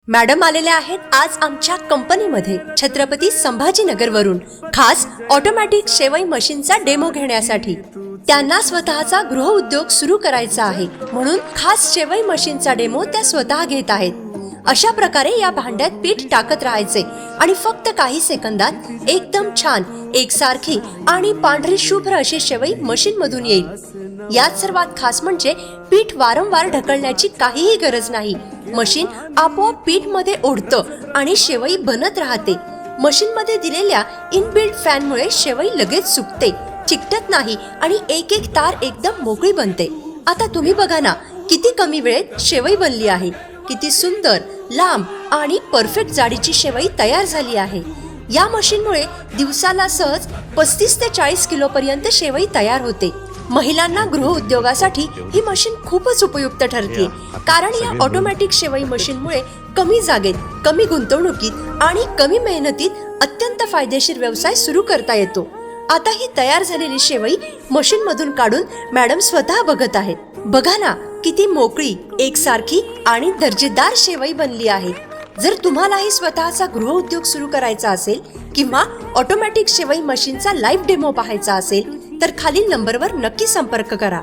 Madam आलेल्या आहेत आज आमच्या कंपनीमध्ये छत्रपती संभाजीनगर वरून खास ऑटोमॅटिक शेवई मशीनचा डेमो घेण्यासाठी। त्यांना स्वतःचा गृह उद्योग सुरू करायचा आहे म्हणून खास शेवई मशीनचा डेमो त्या स्वतः घेत आहेत। अशा प्रकारे या भांड्यात पीठ टाकत राहायचे आणि फक्त काही सेकंदात एकदम छान एकसारखी आणि पांढरी शुभ्र अशी शेवई मशीन मधून येईल। यात सर्वात खास म्हणजे पीठ वारंवार ढकलण्याची काहीही गरज नाही। मशीन आपोआप पीठ मध्ये ओढतं आणि शेवई बनत राहते। मशीन मध्ये दिलेल्या इनबिल्ट फॅन मुळे शेवई लगेच सुकते, चिकटत नाही आणि एक एक तार एकदम मोकळी बनते। आता तुम्ही बघा ना, किती कमी वेळेत शेवई बनली आहे। किती सुंदर, लांब आणि परफेक्ट जाडीची शेवई तयार झाली आहे। या मशीनमुळे दिवसाला सहज 35 ते 40 किलो पर्यंत शेवई तयार होते। महिलांना गृह उद्योगासाठी ही मशीन खूपच उपयुक्त ठरते, कारण या ऑटोमॅटिक शेवई मशीनमुळे कमी जागेत, कमी गुंतवणुकीत आणि कमी मेहनतीत अत्यंत फायदेशीर व्यवसाय सुरू करता येतो। आता ही तयार झालेली शेवई मशीन मधून काढून मॅडम स्वतः बघत आहेत। बघा ना, किती मोकळी, एकसारखी आणि दर्जेदार शेवई बनली आहे। जर तुम्हालाही स्वतःचा गृह उद्योग सुरू करायचा असेल किंवा ऑटोमॅटिक शेवई मशीनचा लाईव्ह डेमो पाहायचा असेल तर खालील नंबरवर नक्की संपर्क करा।